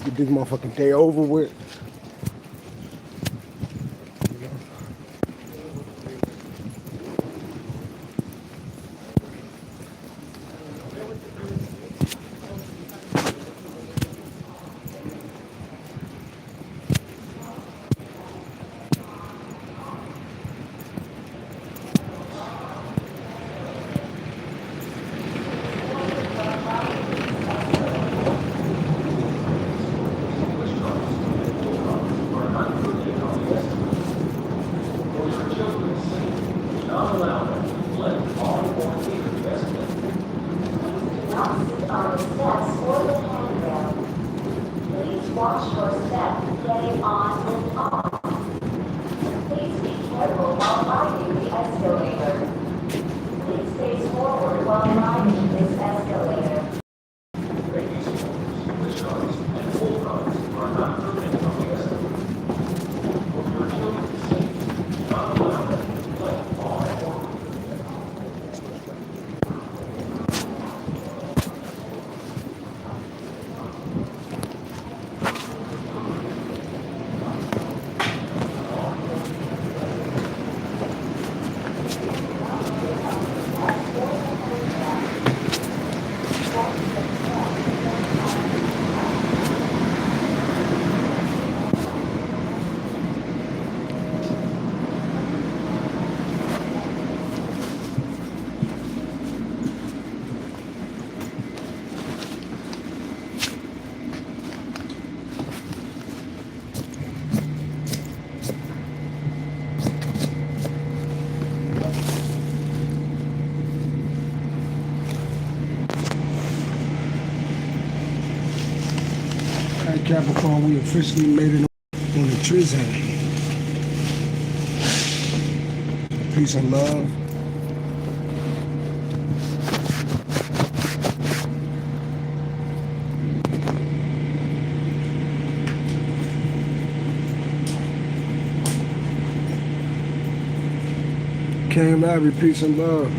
get this motherfucking day over with. Watch your step getting on and off. Please be careful while riding the escalator. Please face forward while riding this escalator. Capricorn, we officially made it on the Trizan. Peace and love. King Larry, peace and love.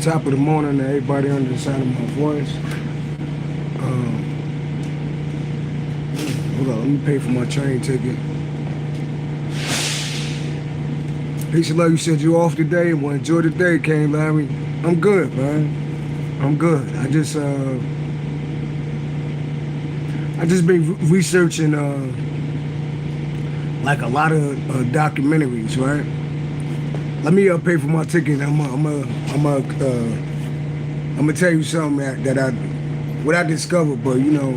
Top of the morning to everybody under the sound of my voice. Hold on, let me pay for my train ticket. Peace and love, you said you off today. Well, enjoy the day, King Larry. I'm good, man. I'm good. I just been researching like a lot of documentaries, right? Let me pay for my ticket. I'm gonna tell you something that what I discovered, but you know,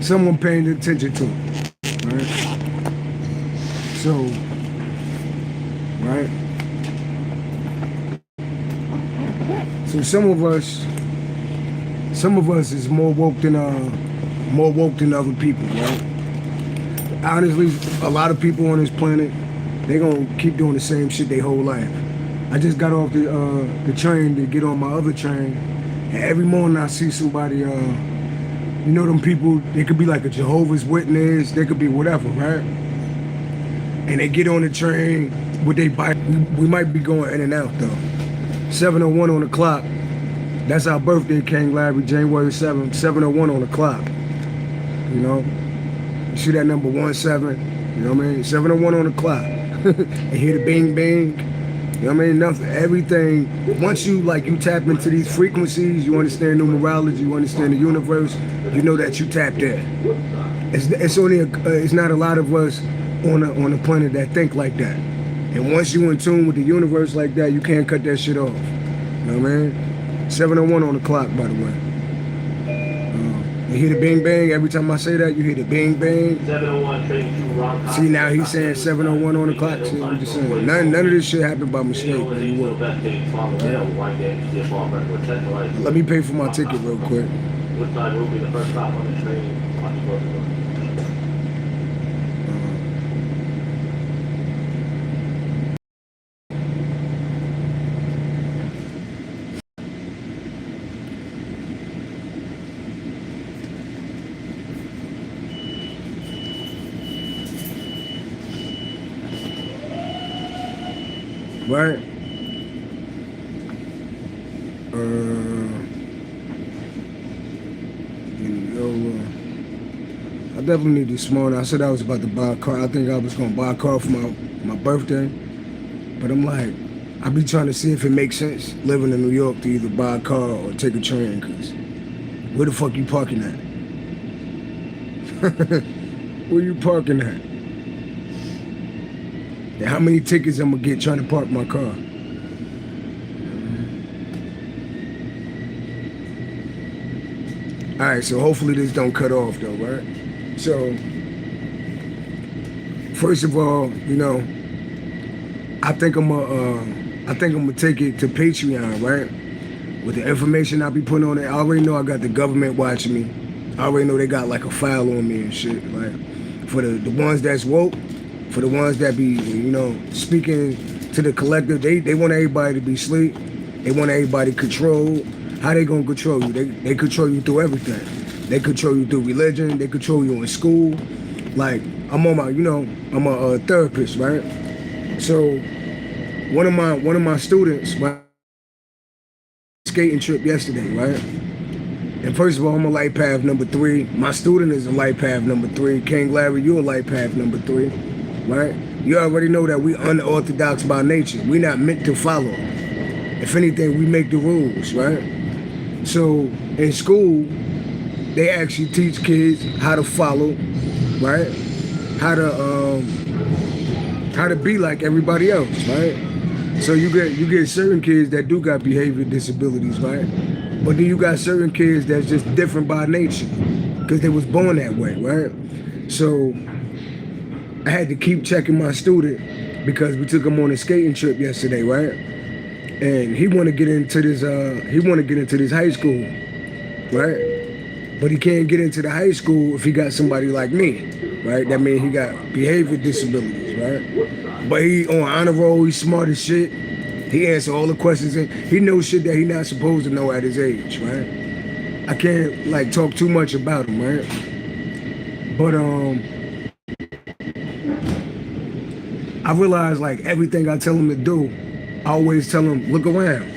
someone paying attention to it, right? So, right? So some of us is more woke than other people, right? Honestly, a lot of people on this planet, they gonna keep doing the same shit their whole life. I just got off the train to get on my other train, and every morning I see somebody, you know, them people, they could be like a Jehovah's Witness, they could be whatever, right? And they get on the train with their bike. We might be going in and out though. 7:01 on the clock. That's our birthday, King Larry, January 7th, 7:01 on the clock. You know? You see that number 17? You know what I mean? 7:01 on the clock. And hear the bing bing. You know what I mean? Nothing, everything. Once you tap into these frequencies, you understand numerology, you understand the universe, you know that you tapped in. It's not a lot of us on the planet that think like that. And once you in tune with the universe like that, you can't cut that shit off. You know what I mean? 7:01 on the clock, by the way. You hear the bing bang every time I say that. You hear the bing bang. 7:01 train to Rock. See, now he's saying 7:01 on the clock. See, I'm just saying none of this shit happened by mistake. Man. Let me pay for my ticket real quick. What time will be the first stop on the train? Right? I definitely need this morning. I said I was about to buy a car. I think I was gonna buy a car for my birthday. But I'm like, I be trying to see if it makes sense living in New York to either buy a car or take a train, cause where the fuck you parking at? Where you parking at? And how many tickets I'm gonna get trying to park my car? Alright, so hopefully this don't cut off though, right? So, first of all, you know, I think I'm gonna take it to Patreon, right? With the information I be putting on it, I already know I got the government watching me. I already know they got like a file on me and shit, right? For the ones that's woke, for the ones that be, you know, speaking to the collective, they want everybody to be asleep. They want everybody controlled. How they gonna control you? They control you through everything. They control you through religion. They control you in school. Like, I'm on my, you know, I'm a therapist, right? So one of my students, right, skating trip yesterday, right? And first of all, I'm a light path number 3. My student is a light path number 3. King Larry, you're a light path number 3, right? You already know that we unorthodox by nature. We're not meant to follow. If anything, we make the rules, right? So in school, they actually teach kids how to follow, right? How to be like everybody else, right? So you get certain kids that do got behavior disabilities, right? But then you got certain kids that's just different by nature because they was born that way, right? So I had to keep checking my student because we took him on a skating trip yesterday, right? And he want to get into this high school, right? But he can't get into the high school if he got somebody like me, right? That means he got behavior disabilities, right? But he on honor roll, he's smart as shit. He answer all the questions and he knows shit that he not supposed to know at his age, right? I can't like talk too much about him, right? But I realized like everything I tell him to do, I always tell him, look around.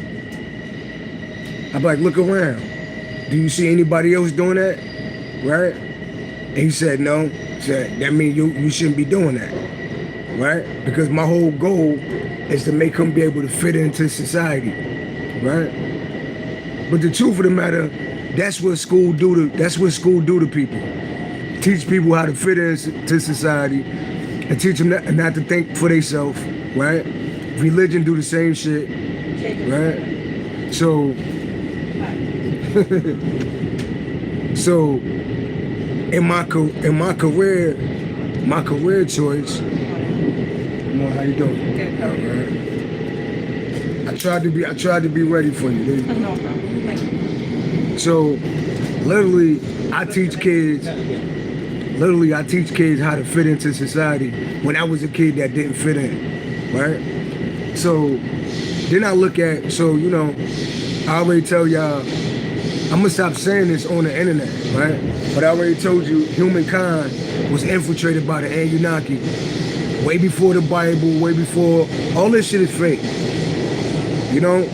I'm like, look around. Do you see anybody else doing that? Right? And he said, no. He said, that means you shouldn't be doing that. Right? Because my whole goal is to make him be able to fit into society. Right? But the truth of the matter, that's what school do to people. Teach people how to fit into society and teach them not to think for themselves, right? Religion do the same shit, right? So, so in my career choice, you know, how you doing? Good. All right. I tried to be ready for you. No problem. Thank you. So, literally, I teach kids how to fit into society when I was a kid that didn't fit in, right? So then I look at, so, you know, I already tell y'all, I'm gonna stop saying this on the internet, right? But I already told you, humankind was infiltrated by the Anunnaki way before the Bible, way before, all this shit is fake. You know,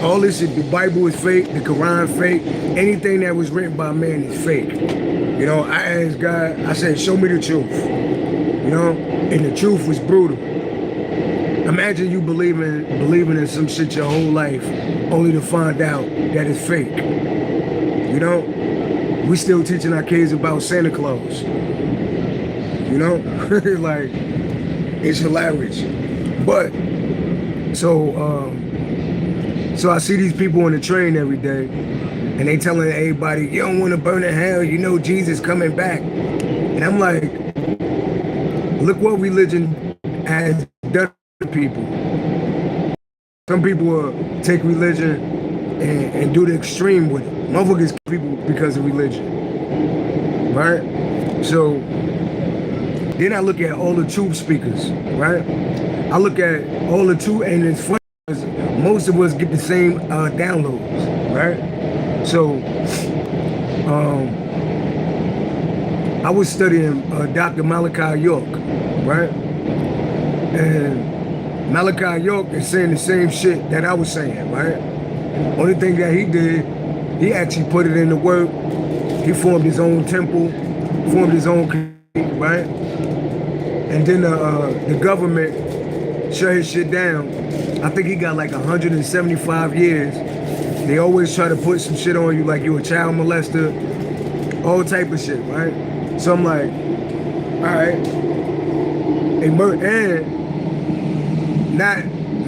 all this shit, the Bible is fake, the Quran fake, anything that was written by man is fake. You know, I asked God, I said, show me the truth. You know, and the truth was brutal. Imagine you believing in some shit your whole life, only to find out that it's fake. You know, we still teaching our kids about Santa Claus. You know, like, it's hilarious. But, so I see these people on the train every day, and they telling everybody, you don't want to burn in hell, you know Jesus coming back. And I'm like, look what religion has done to people. Some people will take religion and do the extreme with it. Motherfuckers kill people because of religion, right? So then I look at all the truth speakers, right? I look at all the truth, and it's funny because most of us get the same downloads, right? So I was studying Dr. Malachi York, right? And Malachi York is saying the same shit that I was saying, right? Only thing that he did, he actually put it into work. He formed his own temple, formed his own community, right? And then the government shut his shit down. I think he got like 175 years. They always try to put some shit on you like you a child molester, all type of shit, right? So I'm like, all right. And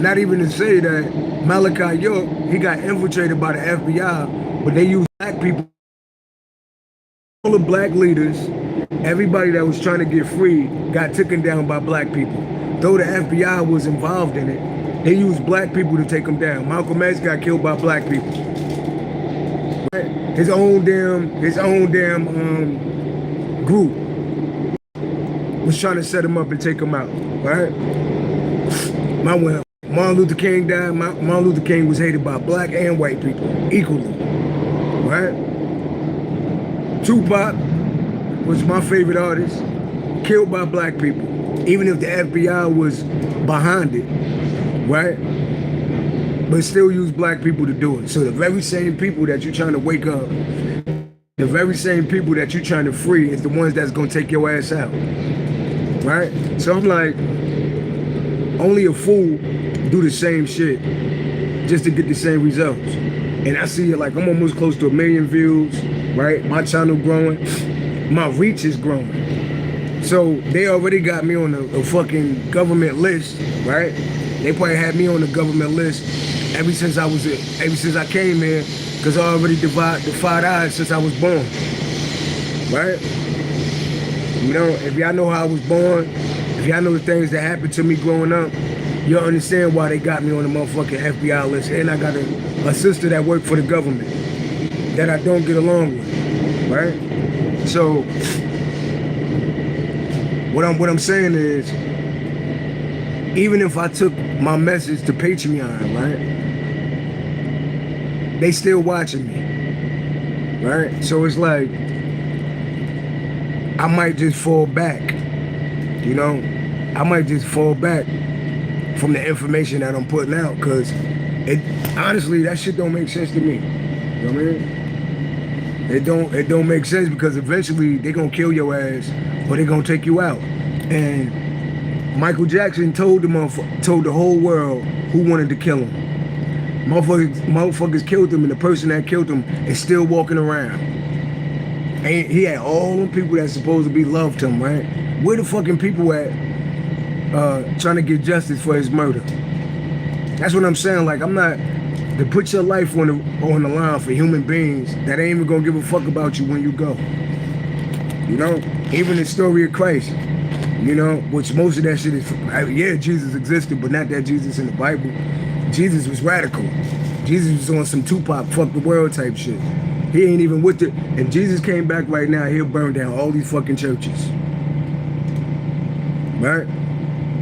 not even to say that Malachi York, he got infiltrated by the FBI, but they used black people, all the black leaders, everybody that was trying to get free got taken down by black people. Though the FBI was involved in it, they used black people to take them down. Malcolm X got killed by black people. Right? His own damn group was trying to set him up and take him out. Right? Martin Luther King died. Martin Luther King was hated by black and white people equally. Right? Tupac was my favorite artist, killed by black people, even if the FBI was behind it, right? But still use black people to do it. So the very same people that you're trying to wake up, the very same people that you're trying to free is the ones that's gonna take your ass out, right? So I'm like, only a fool do the same shit just to get the same results. And I see it like I'm almost close to 1 million views, right? My channel growing, my reach is growing. So they already got me on a fucking government list, right? They probably had me on the government list ever since I came here, because I already defied odds since I was born, right? You know, if y'all know how I was born, if y'all know the things that happened to me growing up, you'll understand why they got me on the motherfucking FBI list. And I got a sister that worked for the government that I don't get along with, right? So what I'm saying is, even if I took my message to Patreon, right, they still watching me, right? So it's like, I might just fall back, you know? I might just fall back from the information that I'm putting out, because honestly, that shit don't make sense to me. You know what I mean? It don't make sense, because eventually they gonna kill your ass or they gonna take you out. And Michael Jackson told the whole world who wanted to kill him. Motherfuckers killed him, and the person that killed him is still walking around. And he had all them people that supposed to be loved him, right? Where the fucking people at trying to get justice for his murder? That's what I'm saying. Like, I'm not to put your life on the line for human beings that ain't even gonna give a fuck about you when you go. You know, even the story of Christ, you know, which most of that shit is, yeah, Jesus existed, but not that Jesus in the Bible. Jesus was radical. Jesus was on some Tupac, fuck the world type shit. He ain't even with it. If Jesus came back right now, he'll burn down all these fucking churches. Right?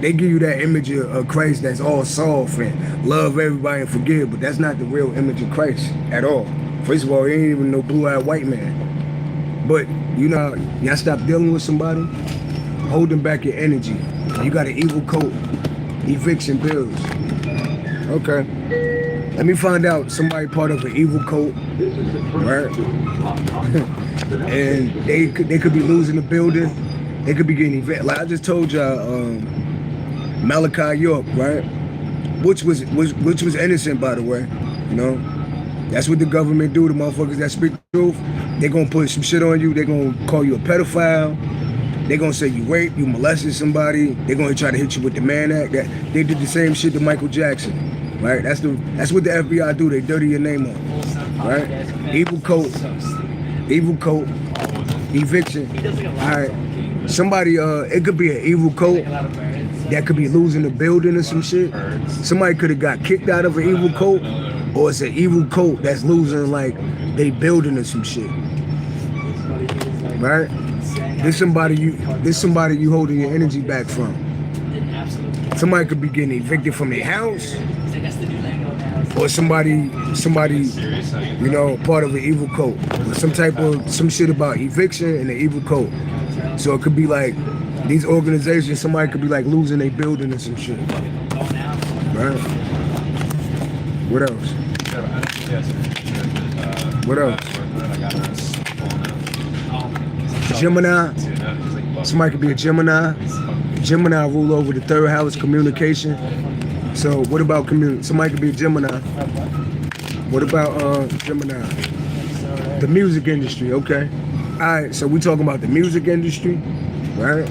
They give you that image of Christ that's all soft and love everybody and forgive, but that's not the real image of Christ at all. First of all, he ain't even no blue-eyed white man. But, you know, y'all stop dealing with somebody, holding back your energy. You got an evil coat, eviction bills. Okay. Let me find out somebody part of an evil cult, right? And they could be losing the building. They could be getting evicted. Like I just told y'all, Malachi York, right? Which was innocent, by the way. You know, that's what the government do. The motherfuckers that speak the truth, they gonna put some shit on you. They gonna call you a pedophile. They gonna say you raped, you molested somebody. They gonna try to hit you with the Mann Act. That they did the same shit to Michael Jackson, right? That's what the FBI do. They dirty your name up, right? Evil coat, eviction. All right, somebody. It could be an evil coat that could be losing a building or some shit. Somebody could have got kicked out of an evil coat, or it's an evil coat that's losing like they building or some shit, right? This somebody you holding your energy back from. Somebody could be getting evicted from their house, or somebody, you know, part of an evil cult, or some shit about eviction and the evil cult. So it could be like these organizations. Somebody could be like losing their building or some shit, right? What else? What up? Gemini. Somebody could be a Gemini. Gemini rule over the third house, communication. So what about somebody could be a Gemini. What about Gemini? The music industry, okay. Alright, so we talking about the music industry, right?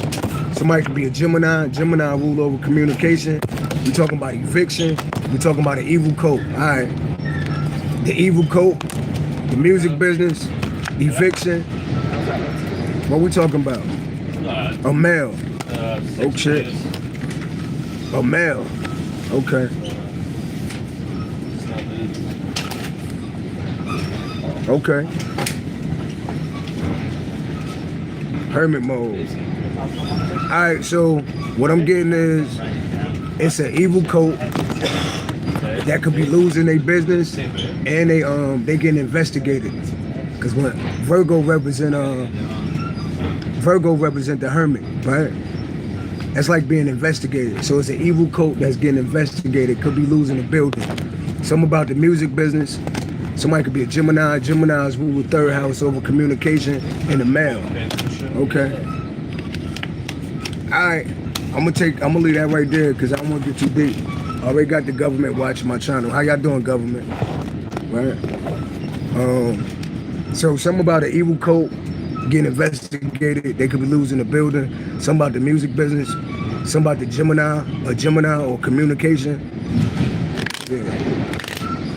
Somebody could be a Gemini. Gemini rule over communication. We talking about eviction. We talking about an evil coat. Alright. The evil coat, the music business, eviction. What we talking about? A male. Oh shit. A male. Okay. Okay. Hermit mode. Alright, so what I'm getting is it's an evil coat that could be losing their business and they getting investigated. Cause when Virgo represent the hermit, right? That's like being investigated. So it's an evil coat that's getting investigated, could be losing a building. Something about the music business. Somebody could be a Gemini. Gemini's rule the third house over communication and the male. Okay. Alright. I'm gonna leave that right there because I don't want to get too deep. I already got the government watching my channel. How y'all doing, government? Right? So something about an evil coat getting investigated. They could be losing a building. Something about the music business. Something about the Gemini or communication. Yeah.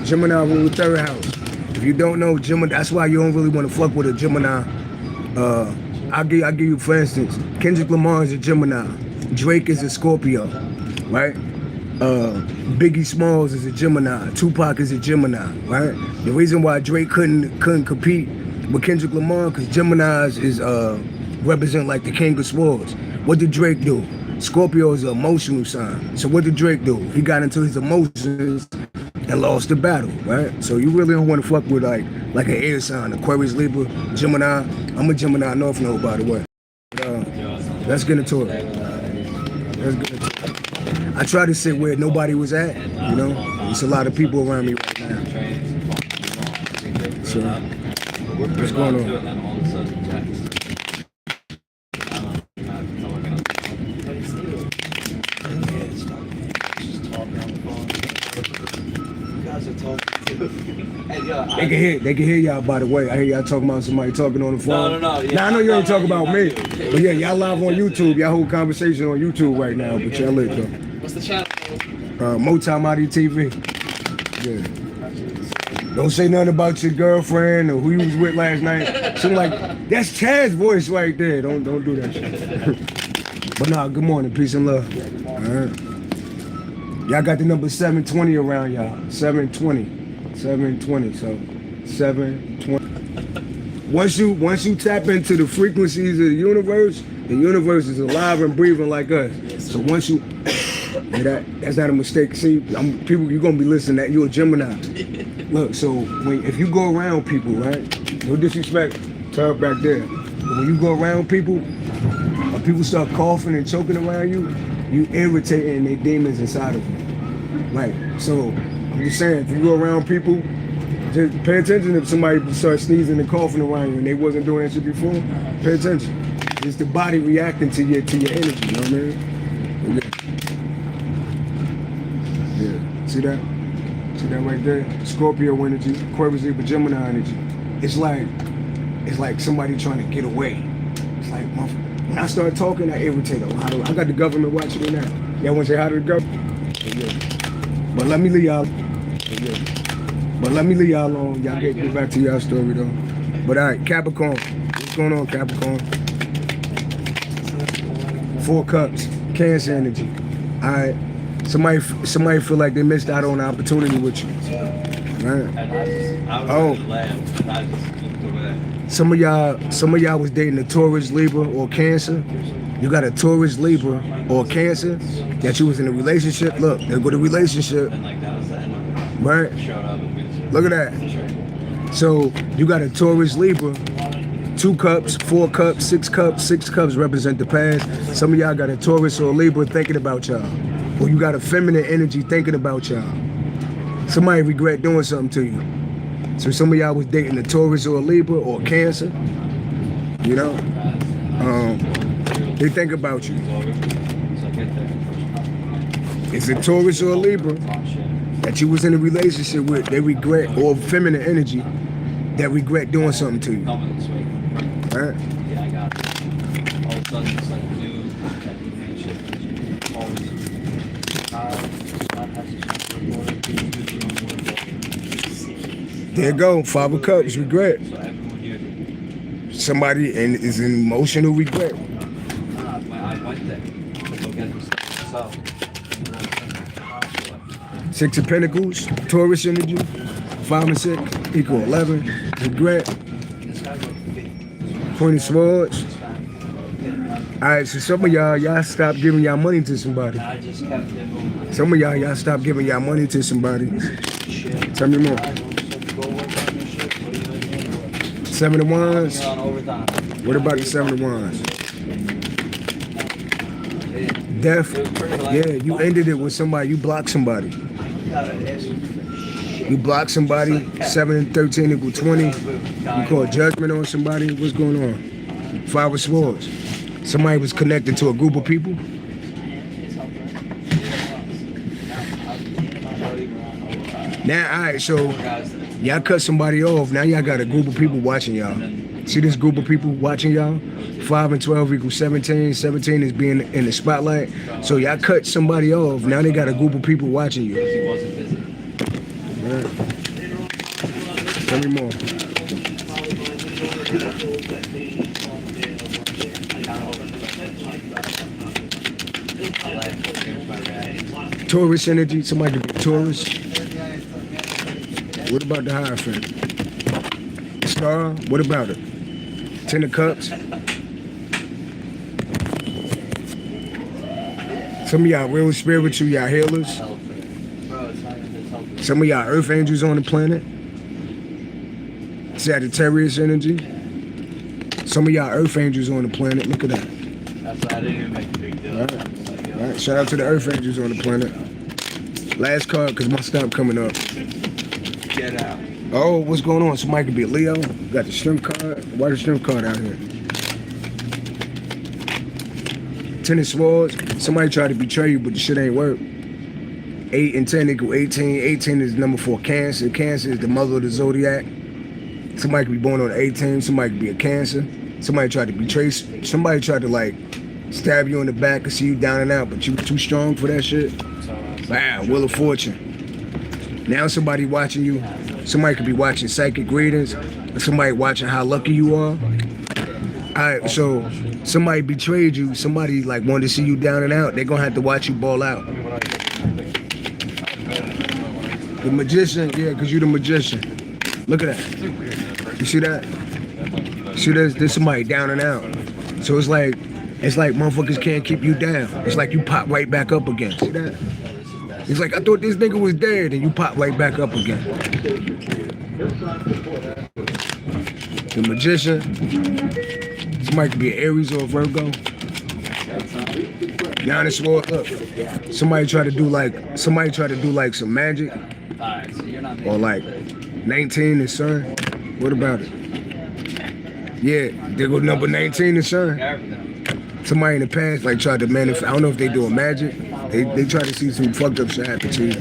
Gemini rule the third house. If you don't know Gemini, that's why you don't really want to fuck with a Gemini. I'll give you, for instance, Kendrick Lamar is a Gemini. Drake is a Scorpio, right? Biggie Smalls is a Gemini. Tupac is a Gemini, right? The reason why Drake couldn't compete with Kendrick Lamar because Geminis is represent like the king of swords. What did Drake do? Scorpio is an emotional sign. So what did Drake do? He got into his emotions and lost the battle, right? So you really don't want to fuck with like an air sign, Aquarius, Libra, Gemini. I'm a Gemini North Node, by the way. Let's get into it. I try to sit where nobody was at, you know? There's a lot of people around me right now. So, what's going on? They can hear y'all, by the way. I hear y'all talking about somebody talking on the phone. No. Yeah, now, I know you ain't talking about me. But yeah, y'all live on YouTube. Y'all whole conversation on YouTube right now. But y'all lit though. What's the channel? MultiMahdiTV. Yeah. Don't say nothing about your girlfriend or who you was with last night. So like, that's Chad's voice right there. Don't do that shit. But nah, good morning. Peace and love. All right. Y'all got the number 720 around y'all. 720. 720. So 720. Once you tap into the frequencies of the universe is alive and breathing like us. So once you that's not a mistake. See, people, you're gonna be listening. That you're a Gemini. Look, so if you go around people, right? No disrespect to her back there. But when you go around people, people start coughing and choking around you irritating their demons inside of you. Right. So I'm just saying, if you go around people, just pay attention if somebody starts sneezing and coughing around you and they wasn't doing that shit before. Pay attention. It's the body reacting to your energy, you know what I mean? Yeah. See that? See that right there? Scorpio energy, Aquarius, Libra, Gemini energy. It's like somebody trying to get away. It's like, when I start talking, I irritate a lot. I got the government watching me now. Y'all want to say hi to the government? Yeah. But let me leave y'all. Yeah. But let me leave y'all alone. Y'all get back to y'all story though. But all right, Capricorn. What's going on, Capricorn? 4 cups, Cancer energy. All right. Somebody feel like they missed out on an opportunity with you. Right? Oh. Some of y'all was dating a Taurus, Libra, or Cancer. You got a Taurus, Libra, or Cancer that you was in a relationship. Look, there go the relationship. Right? Look at that. So you got a Taurus, Libra, 2 cups, 4 cups, 6 cups. 6 cups represent the past. Some of y'all got a Taurus or a Libra thinking about y'all. Or you got a feminine energy thinking about y'all. Somebody regret doing something to you. So some of y'all was dating a Taurus or a Libra or a Cancer. You know, they think about you. It's a Taurus or a Libra that you was in a relationship with. They regret, or feminine energy that regret doing something to you. Right? Yeah, I got it. All of a sudden, it's like new, There you go, 5 of Cups, regret. Somebody is in emotional regret. I went there to go get this stuff. 6 of Pentacles, Taurus energy, 5 and 6 equal 11. Regret. Queen of Swords. Alright, so some of y'all stop giving y'all money to somebody. I just kept it moving. Some of y'all stop giving y'all money to somebody. Tell me more. 7 of Wands. What about the 7 of Wands? Death. Yeah, you ended it with somebody. You blocked somebody. You blocked somebody. 7 and 13 equal 20. You call judgment on somebody. What's going on? 5 of Swords. Somebody was connected to a group of people. Now, all right, so y'all cut somebody off. Now y'all got a group of people watching y'all. See this group of people watching y'all? 5 and 12 equals 17. 17 is being in the spotlight. So y'all cut somebody off. Now they got a group of people watching you. Right. Tell me more. Taurus energy. Somebody could be Taurus. What about the Hierophant? Star, what about it? 10 of Cups. Some of y'all real spiritual, y'all healers. Some of y'all earth angels on the planet. Sagittarius energy. Some of y'all earth angels on the planet. Look at that. That's why I didn't even make a big deal. All right. Shout out to the earth angels on the planet. Last card, because my stop coming up. Get out. Oh, what's going on? Somebody could be a Leo. Got the strength card. Why the strength card out here? 10 of Swords. Somebody tried to betray you, but the shit ain't work. 8 and 10 equal 18. 18 is number 4, Cancer. Cancer is the mother of the zodiac. Somebody could be born on the 18th. Somebody could be a Cancer. Somebody tried to betray. Somebody tried to like stab you in the back and see you down and out, but you were too strong for that shit. Wow, Wheel of Fortune. Now somebody watching you. Somebody could be watching psychic readings, or somebody watching how lucky you are. Alright, so somebody betrayed you. Somebody like wanted to see you down and out. They're gonna have to watch you ball out. The Magician, yeah, because you're the Magician. Look at that. You see that? See, there's somebody down and out. So it's like motherfuckers can't keep you down. It's like you pop right back up again. See that? It's like, I thought this nigga was dead, and you pop right back up again. The Magician. Somebody could be an Aries or a Virgo. Nine of Swords. Look, somebody tried to do like some magic, or like 19 is Sun. What about it? Yeah, there go number 19 is Sun. Somebody in the past like tried to manifest. I don't know if they doing magic. They try to see some fucked up shit happen to you.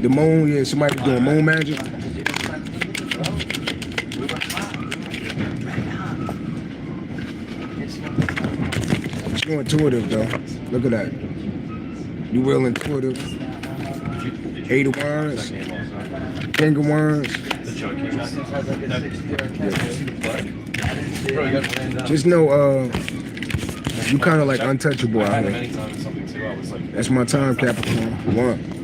The moon, yeah, somebody doing moon magic. You're intuitive though. Look at that. You real intuitive. 8 of Wands. King of Wands. Just know, you kind of like untouchable out here. That's my time, Capricorn. 1.